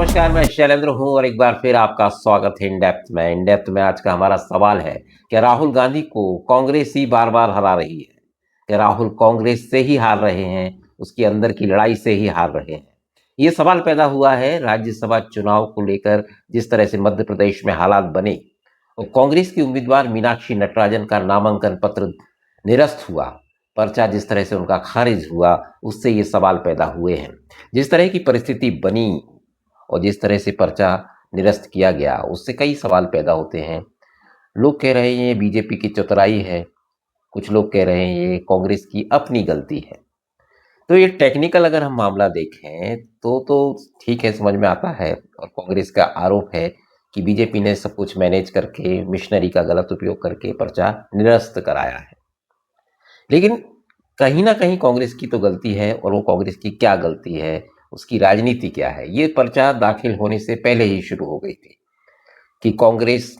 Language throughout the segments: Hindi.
नमस्कार, मैं शैलेंद्र हूं और एक बार फिर आपका स्वागत है इन डेप्थ में आज का हमारा सवाल है कि राहुल गांधी को कांग्रेस ही बार बार हरा रही है कि राहुल कांग्रेस से ही हार रहे हैं, उसके अंदर की लड़ाई से ही हार रहे हैं। ये सवाल पैदा हुआ है राज्यसभा चुनाव को लेकर। जिस तरह से मध्य प्रदेश में हालात बने और कांग्रेस की उम्मीदवार मीनाक्षी नटराजन का नामांकन पत्र निरस्त हुआ, पर्चा जिस तरह से उनका खारिज हुआ, उससे ये सवाल पैदा हुए हैं। जिस तरह की परिस्थिति बनी और जिस तरह से पर्चा निरस्त किया गया, उससे कई सवाल पैदा होते हैं। लोग कह रहे हैं ये बीजेपी की चतुराई है, कुछ लोग कह रहे हैं ये कांग्रेस की अपनी गलती है। तो ये टेक्निकल अगर हम मामला देखें तो ठीक है, समझ में आता है। और कांग्रेस का आरोप है कि बीजेपी ने सब कुछ मैनेज करके मिशनरी का गलत उपयोग करके पर्चा निरस्त कराया है। लेकिन कहीं ना कहीं कांग्रेस की तो गलती है, और वो कांग्रेस की क्या गलती है, उसकी राजनीति क्या है, ये पर्चा दाखिल होने से पहले ही शुरू हो गई थी कि कांग्रेस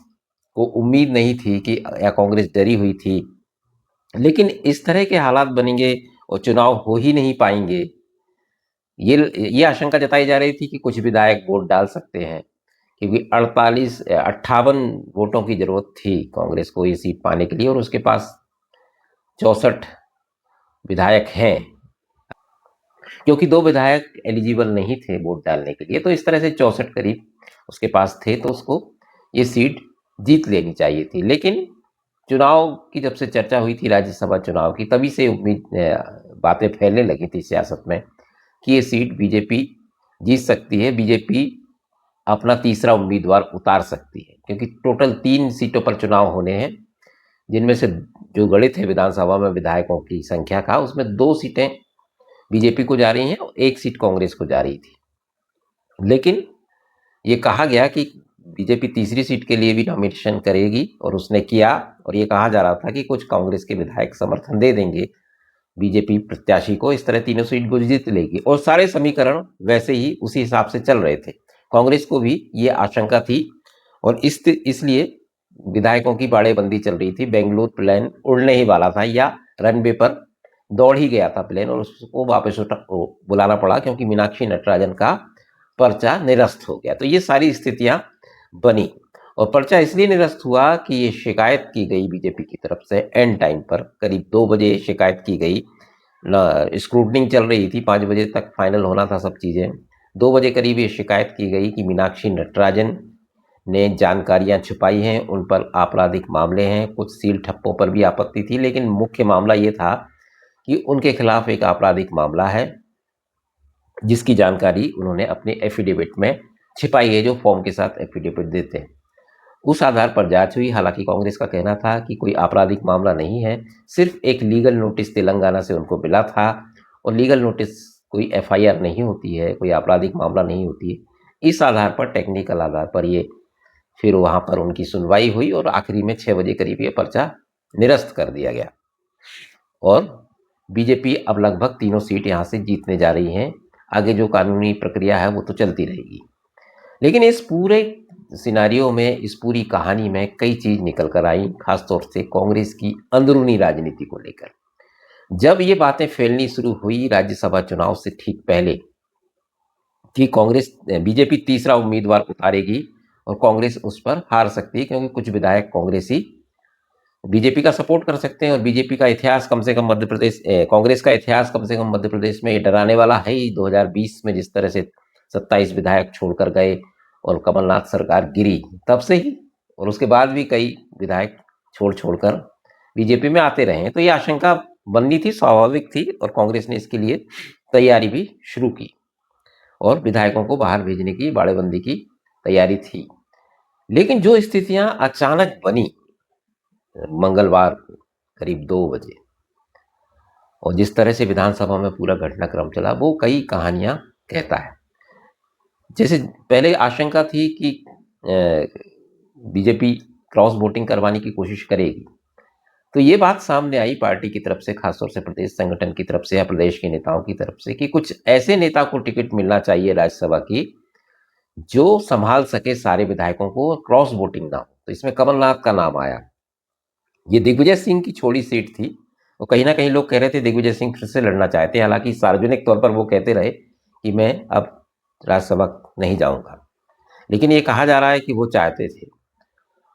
को उम्मीद नहीं थी कि, या कांग्रेस डरी हुई थी। लेकिन इस तरह के हालात बनेंगे और चुनाव हो ही नहीं पाएंगे, ये आशंका जताई जा रही थी कि कुछ विधायक वोट डाल सकते हैं, क्योंकि 58 वोटों की जरूरत थी कांग्रेस को ये सीट पाने के लिए, और उसके पास 64 विधायक हैं, क्योंकि 2 विधायक एलिजिबल नहीं थे वोट डालने के लिए। तो इस तरह से 64 करीब उसके पास थे, तो उसको ये सीट जीत लेनी चाहिए थी। लेकिन चुनाव की जब से चर्चा हुई थी, राज्यसभा चुनाव की, तभी से बातें फैलने लगी थी सियासत में कि ये सीट बीजेपी जीत सकती है, बीजेपी अपना तीसरा उम्मीदवार उतार सकती है, क्योंकि टोटल 3 सीटों पर चुनाव होने हैं, जिनमें से जो गणित है विधानसभा में विधायकों की संख्या का, उसमें 2 सीटें बीजेपी को जा रही हैं और 1 सीट कांग्रेस को जा रही थी। लेकिन ये कहा गया कि बीजेपी तीसरी सीट के लिए भी नॉमिनेशन करेगी, और उसने किया। और ये कहा जा रहा था कि कुछ कांग्रेस के विधायक समर्थन दे देंगे बीजेपी प्रत्याशी को, इस तरह तीनों सीट को जीत लेगी। और सारे समीकरण वैसे ही उसी हिसाब से चल रहे थे। कांग्रेस को भी ये आशंका थी, और इसलिए विधायकों की बाड़ेबंदी चल रही थी। बेंगलुरु प्लेन उड़ने ही वाला था, या रनवे पर दौड़ ही गया था प्लेन, और उसको वापस बुलाना पड़ा क्योंकि मीनाक्षी नटराजन का पर्चा निरस्त हो गया। तो ये सारी स्थितियां बनी, और पर्चा इसलिए निरस्त हुआ कि ये शिकायत की गई बीजेपी की तरफ से एंड टाइम पर, करीब 2 बजे शिकायत की गई। स्क्रूटनिंग चल रही थी, 5 बजे तक फाइनल होना था सब चीज़ें। 2 बजे करीब ये शिकायत की गई कि मीनाक्षी नटराजन ने जानकारियां छुपाई हैं, उन पर आपराधिक मामले हैं, कुछ सील ठप्पों पर भी आपत्ति थी। लेकिन मुख्य मामला ये था कि उनके खिलाफ एक आपराधिक मामला है, जिसकी जानकारी उन्होंने अपने एफिडेविट में छिपाई है, जो फॉर्म के साथ एफिडेविट देते हैं। उस आधार पर जांच हुई। हालांकि कांग्रेस का कहना था कि कोई आपराधिक मामला नहीं है, सिर्फ एक लीगल नोटिस तेलंगाना से उनको मिला था, और लीगल नोटिस कोई एफआईआर नहीं होती है, कोई आपराधिक मामला नहीं होती है। इस आधार पर, टेक्निकल आधार पर, ये फिर वहाँ पर उनकी सुनवाई हुई, और आखिरी में 6 बजे करीब ये पर्चा निरस्त कर दिया गया। और बीजेपी अब लगभग तीनों सीट यहाँ से जीतने जा रही हैं। आगे जो कानूनी प्रक्रिया है वो तो चलती रहेगी। लेकिन इस पूरे सिनारियो में, इस पूरी कहानी में कई चीज निकल कर आई, खासतौर से कांग्रेस की अंदरूनी राजनीति को लेकर। जब ये बातें फैलनी शुरू हुई राज्यसभा चुनाव से ठीक पहले कि कांग्रेस बीजेपी तीसरा उम्मीदवार उतारेगी और कांग्रेस उस पर हार सकती है, क्योंकि कुछ विधायक कांग्रेसी बीजेपी का सपोर्ट कर सकते हैं, और बीजेपी का इतिहास कम से कम मध्य प्रदेश, कांग्रेस का इतिहास कम से कम मध्य प्रदेश में ये डराने वाला है ही। 2020 में जिस तरह से 27 विधायक छोड़कर गए और कमलनाथ सरकार गिरी, तब से ही, और उसके बाद भी कई विधायक छोड़कर बीजेपी में आते रहे हैं। तो ये आशंका बननी थी, स्वाभाविक थी, और कांग्रेस ने इसके लिए तैयारी भी शुरू की, और विधायकों को बाहर भेजने की, बाड़ेबंदी की तैयारी थी। लेकिन जो स्थितियां अचानक बनी मंगलवार को करीब 2 बजे, और जिस तरह से विधानसभा में पूरा घटनाक्रम चला, वो कई कहानियां कहता है। जैसे पहले आशंका थी कि बीजेपी क्रॉस वोटिंग करवाने की कोशिश करेगी, तो ये बात सामने आई पार्टी की तरफ से, खासतौर से प्रदेश संगठन की तरफ से या प्रदेश के नेताओं की तरफ से, कि कुछ ऐसे नेता को टिकट मिलना चाहिए राज्यसभा की जो संभाल सके सारे विधायकों को, क्रॉस वोटिंग ना हो। तो इसमें कमलनाथ का नाम आया। ये दिग्विजय सिंह की छोड़ी सीट थी, और कहीं ना कहीं लोग कह रहे थे दिग्विजय सिंह फिर से लड़ना चाहते हैं। हालांकि सार्वजनिक तौर पर वो कहते रहे कि मैं अब राज्यसभा नहीं जाऊंगा। लेकिन ये कहा जा रहा है कि वो चाहते थे,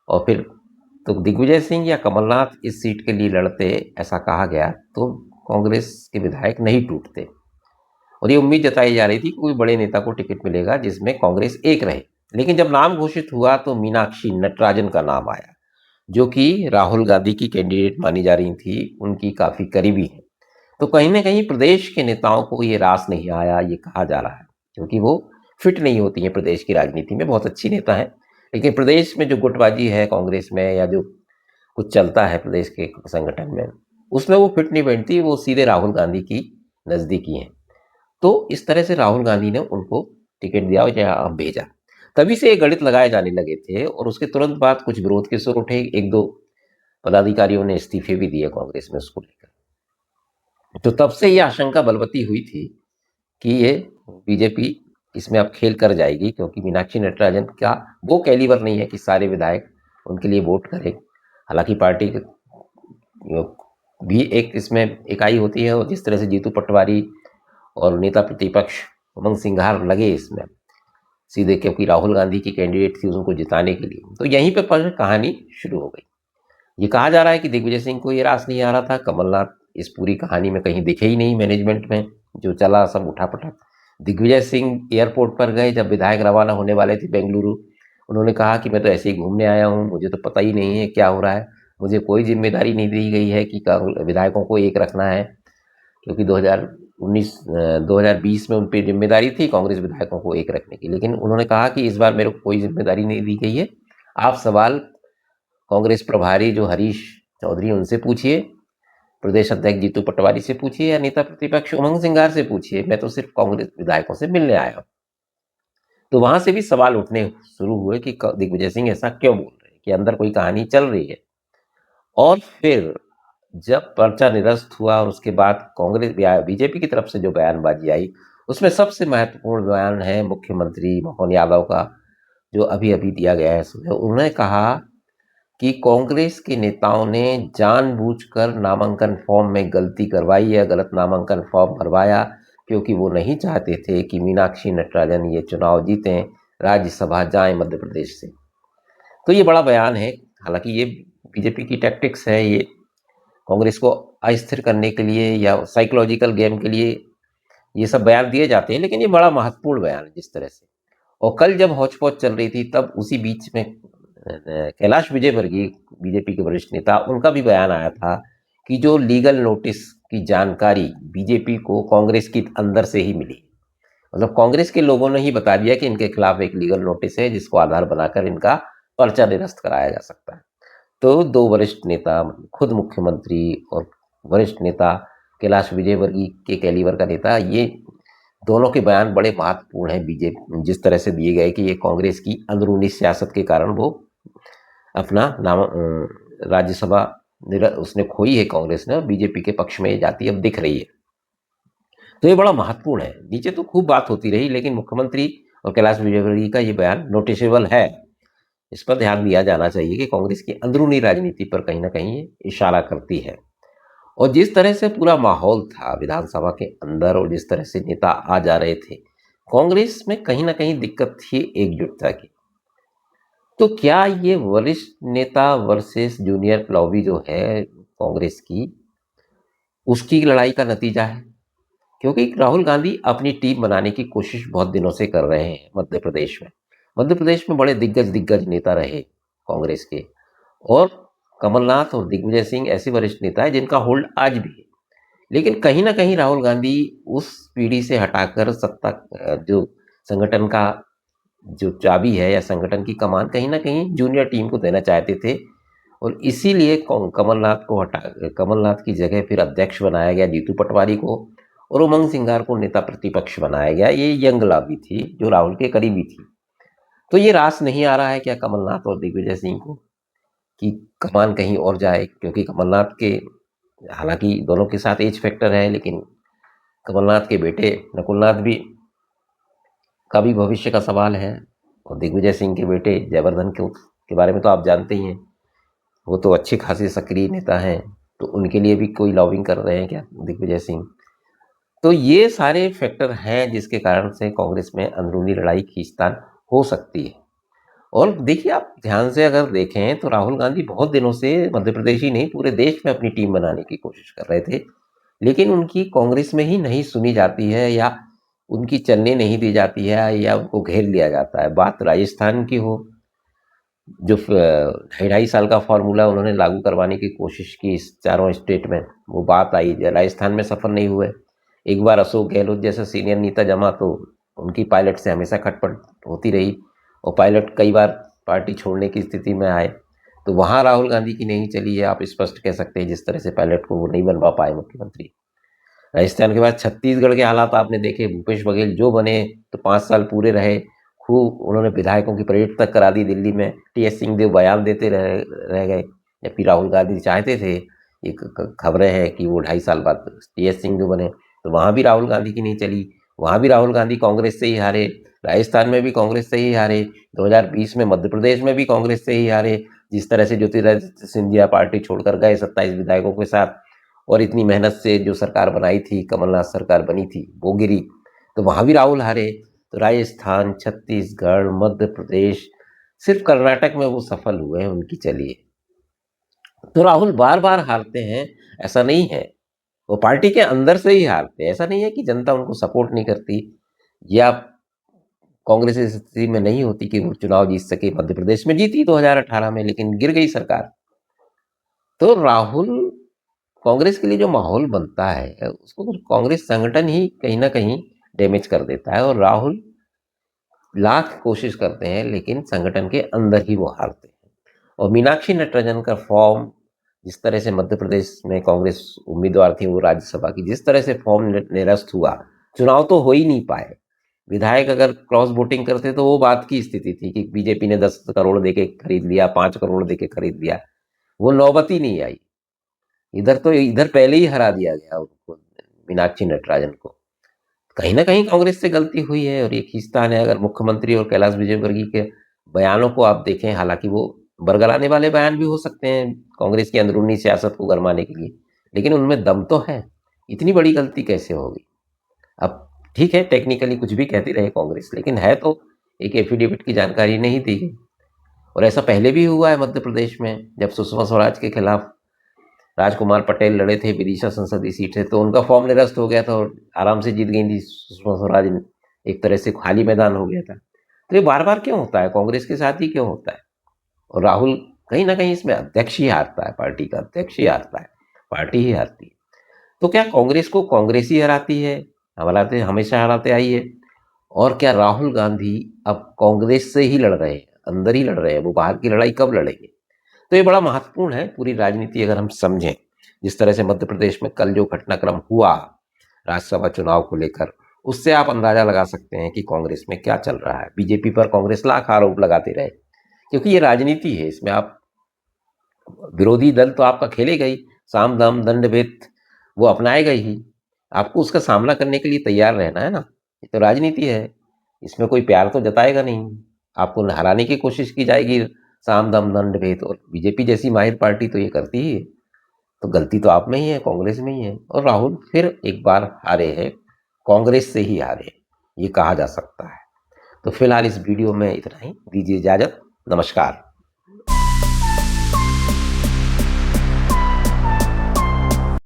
और फिर तो दिग्विजय सिंह या कमलनाथ इस सीट के लिए लड़ते, ऐसा कहा गया, तो कांग्रेस के विधायक नहीं टूटते। और ये उम्मीद जताई जा रही थी कि कोई बड़े नेता को टिकट मिलेगा जिसमें कांग्रेस एक रहे। लेकिन जब नाम घोषित हुआ तो मीनाक्षी नटराजन का नाम आया, जो कि राहुल गांधी की कैंडिडेट मानी जा रही थी, उनकी काफी करीबी है। तो कहीं ना कहीं प्रदेश के नेताओं को ये रास नहीं आया, ये कहा जा रहा है, क्योंकि वो फिट नहीं होती है प्रदेश की राजनीति में। बहुत अच्छी नेता है, लेकिन प्रदेश में जो गुटबाजी है कांग्रेस में, या जो कुछ चलता है प्रदेश के संगठन में, उसमें वो फिट नहीं बैठती, वो सीधे राहुल गांधी की नजदीकी हैं। तो इस तरह से राहुल गांधी ने उनको टिकट दिया या भेजा। तभी से ये गणित लगाए जाने लगे थे, और उसके तुरंत बाद कुछ विरोध के सुर उठे। एक दो पदाधिकारियों ने इस्तीफे भी दिए कांग्रेस में उसको लेकर। तो तब से ये आशंका बलवती हुई थी कि ये बीजेपी इसमें अब खेल कर जाएगी, क्योंकि मीनाक्षी नटराजन का वो कैलिबर नहीं है कि सारे विधायक उनके लिए वोट करें। हालांकि पार्टी भी एक इसमें इकाई होती है, और जिस तरह से जीतू पटवारी और नेता प्रतिपक्ष उमंग सिंघार लगे इसमें सीधे, क्योंकि राहुल गांधी की कैंडिडेट थी उनको जिताने के लिए, तो यहीं पर कहानी शुरू हो गई। ये कहा जा रहा है कि दिग्विजय सिंह को ये रास नहीं आ रहा था, कमलनाथ इस पूरी कहानी में कहीं दिखे ही नहीं, मैनेजमेंट में जो चला सब उठापटक। दिग्विजय सिंह एयरपोर्ट पर गए, जब विधायक रवाना होने वाले थे बेंगलुरु, उन्होंने कहा कि मैं तो ऐसे ही घूमने आया हूँ, मुझे तो पता ही नहीं है क्या हो रहा है, मुझे कोई जिम्मेदारी नहीं दी गई है कि विधायकों को एक रखना है, क्योंकि 2020 में उन पर जिम्मेदारी थी कांग्रेस विधायकों को एक रखने की। लेकिन उन्होंने कहा कि इस बार मेरे को कोई जिम्मेदारी नहीं दी गई है, आप सवाल कांग्रेस प्रभारी जो हरीश चौधरी उनसे पूछिए, प्रदेश अध्यक्ष जीतू पटवारी से पूछिए, या नेता प्रतिपक्ष उमंग सिंघार से पूछिए, मैं तो सिर्फ कांग्रेस विधायकों से मिलने आया हूं। तो वहां से भी सवाल उठने शुरू हुए कि दिग्विजय सिंह ऐसा क्यों बोल रहे हैं, कि अंदर कोई कहानी चल रही है। और फिर जब पर्चा निरस्त हुआ और उसके बाद कांग्रेस बीजेपी की तरफ से जो बयानबाजी आई, उसमें सबसे महत्वपूर्ण बयान है मुख्यमंत्री मोहन यादव का, जो अभी अभी दिया गया है। उसमें उन्होंने कहा कि कांग्रेस के नेताओं ने जानबूझकर नामांकन फॉर्म में गलती करवाई या गलत नामांकन फॉर्म भरवाया, क्योंकि वो नहीं चाहते थे कि मीनाक्षी नटराजन ये चुनाव जीतें, राज्यसभा जाएं मध्य प्रदेश से। तो ये बड़ा बयान है। हालांकि ये बीजेपी की टैक्टिक्स है, ये कांग्रेस को अस्थिर करने के लिए या साइकोलॉजिकल गेम के लिए ये सब बयान दिए जाते हैं, लेकिन ये बड़ा महत्वपूर्ण बयान है जिस तरह से। और कल जब हौच पौच चल रही थी, तब उसी बीच में कैलाश विजयवर्गीय बीजेपी के वरिष्ठ नेता, उनका भी बयान आया था कि जो लीगल नोटिस की जानकारी बीजेपी को कांग्रेस की अंदर से ही मिली, मतलब कांग्रेस के लोगों ने ही बता दिया कि इनके खिलाफ एक लीगल नोटिस है जिसको आधार बनाकर इनका पर्चा निरस्त कराया जा सकता है। तो दो वरिष्ठ नेता, खुद मुख्यमंत्री और वरिष्ठ नेता कैलाश विजयवर्गीय के कैलिबर का नेता, ये दोनों के बयान बड़े महत्वपूर्ण हैं बीजेपी जिस तरह से दिए गए, कि ये कांग्रेस की अंदरूनी सियासत के कारण वो अपना नाम राज्यसभा उसने खोई है कांग्रेस ने, और बीजेपी के पक्ष में ये जाती अब दिख रही है। तो ये बड़ा महत्वपूर्ण है। नीचे तो खूब बात होती रही, लेकिन मुख्यमंत्री और कैलाश विजयवर्गीय का ये बयान नोटिसेबल है। इस पर ध्यान दिया जाना चाहिए कि कांग्रेस की अंदरूनी राजनीति पर कहीं ना कहीं इशारा करती है। और जिस तरह से पूरा माहौल था विधानसभा के अंदर, और जिस तरह से नेता आ जा रहे थे, कांग्रेस में कहीं ना कहीं दिक्कत थी एकजुटता की। तो क्या ये वरिष्ठ नेता वर्सेस जूनियर लॉबी जो है कांग्रेस की, उसकी लड़ाई का नतीजा है? क्योंकि राहुल गांधी अपनी टीम बनाने की कोशिश बहुत दिनों से कर रहे हैं मध्य प्रदेश में। मध्य प्रदेश में बड़े दिग्गज नेता रहे कांग्रेस के, और कमलनाथ और दिग्विजय सिंह ऐसे वरिष्ठ नेता हैं जिनका होल्ड आज भी है। लेकिन कहीं ना कहीं राहुल गांधी उस पीढ़ी से हटाकर सत्ता, जो संगठन का जो चाबी है या संगठन की कमान, कहीं ना कहीं जूनियर टीम को देना चाहते थे। और इसीलिए कमलनाथ की जगह फिर अध्यक्ष बनाया गया जीतू पटवारी को, और उमंग सिंघार को नेता प्रतिपक्ष बनाया गया। ये यंग लॉबी थी जो राहुल के करीबी थी। तो ये रास नहीं आ रहा है क्या कमलनाथ और दिग्विजय सिंह को कि कमान कहीं और जाए, क्योंकि कमलनाथ के, हालांकि दोनों के साथ एज फैक्टर है, लेकिन कमलनाथ के बेटे नकुलनाथ भी का भी भविष्य का सवाल है, और दिग्विजय सिंह के बेटे जयवर्धन के बारे में तो आप जानते ही हैं, वो तो अच्छे खासे सक्रिय नेता हैं। तो उनके लिए भी कोई लॉबिंग कर रहे हैं क्या दिग्विजय सिंह? तो ये सारे फैक्टर हैं जिसके कारण से कांग्रेस में अंदरूनी लड़ाई खींचतान हो सकती है। और देखिए, आप ध्यान से अगर देखें तो राहुल गांधी बहुत दिनों से मध्य प्रदेश ही नहीं पूरे देश में अपनी टीम बनाने की कोशिश कर रहे थे, लेकिन उनकी कांग्रेस में ही नहीं सुनी जाती है, या उनकी चलने नहीं दी जाती है, या उनको घेर लिया जाता है। बात राजस्थान की हो, जो 2.5 साल का फॉर्मूला उन्होंने लागू करवाने की कोशिश की इस चारों स्टेट में, वो बात आई, राजस्थान में सफल नहीं हुए। एक बार अशोक गहलोत जैसा सीनियर नेता जमा तो उनकी पायलट से हमेशा खटपट होती रही, और पायलट कई बार पार्टी छोड़ने की स्थिति में आए, तो वहाँ राहुल गांधी की नहीं चली है। आप स्पष्ट कह सकते हैं जिस तरह से पायलट को वो नहीं बनवा पाए मुख्यमंत्री। राजस्थान के बाद छत्तीसगढ़ के हालात आपने देखे, भूपेश बघेल जो बने तो 5 साल पूरे रहे, खूब उन्होंने विधायकों की परेड तक करा दी दिल्ली में, टी.एस. सिंहदेव बयान देते रह गए, जबकि राहुल गांधी चाहते थे। एक खबरें हैं कि वो 2.5 साल बाद टी.एस. सिंहदेव बने, तो वहाँ भी राहुल गांधी की नहीं चली। वहाँ भी राहुल गांधी कांग्रेस से ही हारे, राजस्थान में भी कांग्रेस से ही हारे, 2020 में मध्य प्रदेश में भी कांग्रेस से ही हारे। जिस तरह से ज्योतिरादित्य सिंधिया पार्टी छोड़कर गए 27 विधायकों के साथ, और इतनी मेहनत से जो सरकार बनाई थी, कमलनाथ सरकार बनी थी, वो गिरी, तो वहाँ भी राहुल हारे। तो राजस्थान, छत्तीसगढ़, मध्य प्रदेश, सिर्फ कर्नाटक में वो सफल हुए हैं, उनकी चलिए। तो राहुल बार बार हारते हैं, ऐसा नहीं है, वो पार्टी के अंदर से ही हारते हैं। ऐसा नहीं है कि जनता उनको सपोर्ट नहीं करती, या कांग्रेस इस स्थिति में नहीं होती कि वो चुनाव जीत सके। मध्य प्रदेश में जीती 2018 में, लेकिन गिर गई सरकार। तो राहुल, कांग्रेस के लिए जो माहौल बनता है उसको कांग्रेस संगठन ही कहीं ना कहीं डैमेज कर देता है, और राहुल लाख कोशिश करते हैं लेकिन संगठन के अंदर ही वो हारते हैं। और मीनाक्षी नटराजन का फॉर्म, जिस तरह से मध्य प्रदेश में कांग्रेस उम्मीदवार थी वो राज्यसभा की, जिस तरह से फॉर्म निरस्त हुआ, चुनाव तो हो ही नहीं पाए। विधायक अगर क्रॉस वोटिंग करते तो वो बात की स्थिति थी कि बीजेपी ने 10 करोड़ देके खरीद लिया, 5 करोड़ देके खरीद लिया, वो नौबत ही नहीं आई। इधर पहले ही हरा दिया गया उनको, मीनाक्षी नटराजन को। कहीं ना कहीं कांग्रेस से गलती हुई है, और ये खींचतान है। अगर मुख्यमंत्री और कैलाश विजयवर्गीय के बयानों को आप देखें, हालांकि वो बरगलाने वाले बयान भी हो सकते हैं कांग्रेस की अंदरूनी सियासत को गरमाने के लिए, लेकिन उनमें दम तो है। इतनी बड़ी गलती कैसे होगी? अब ठीक है, टेक्निकली कुछ भी कहती रहे कांग्रेस, लेकिन है तो एक एफिडेविट की जानकारी नहीं दी गई। और ऐसा पहले भी हुआ है मध्य प्रदेश में, जब सुषमा स्वराज के खिलाफ राजकुमार पटेल लड़े थे विदिशा संसदीय सीट से, तो उनका फॉर्म निरस्त हो गया था और आराम से जीत गई थी सुषमा स्वराज। एक तरह से खाली मैदान हो गया था। तो ये बार बार क्यों होता है, कांग्रेस के साथ ही क्यों होता है? और राहुल कहीं ना कहीं इसमें अध्यक्ष ही हारता है, पार्टी का अध्यक्ष ही हारता है, पार्टी ही हारती है। तो क्या कांग्रेस को कांग्रेस ही हराती है, हराते हमेशा हराते आई है? और क्या राहुल गांधी अब कांग्रेस से ही लड़ रहे हैं, अंदर ही लड़ रहे हैं? वो बाहर की लड़ाई कब लड़ेंगे? तो ये बड़ा महत्वपूर्ण है पूरी राजनीति अगर हम समझें। जिस तरह से मध्य प्रदेश में कल जो घटनाक्रम हुआ राज्यसभा चुनाव को लेकर, उससे आप अंदाजा लगा सकते हैं कि कांग्रेस में क्या चल रहा है। बीजेपी पर कांग्रेस लाख आरोप लगाते रहे, क्योंकि ये राजनीति है, इसमें आप विरोधी दल तो आपका खेलेगा ही, साम दाम दंड भेद वो अपनाएगा ही। आपको उसका सामना करने के लिए तैयार रहना है ना, ये तो राजनीति है, इसमें कोई प्यार तो जताएगा नहीं। आपको हराने की कोशिश की जाएगी, साम दाम दंड भेद। और बीजेपी जैसी माहिर पार्टी तो ये करती ही है। तो गलती तो आप में ही है, कांग्रेस में ही है। और राहुल फिर एक बार हारे हैं, कांग्रेस से ही हारे, ये कहा जा सकता है। तो फिलहाल इस वीडियो में इतना ही, दीजिए इजाजत, नमस्कार।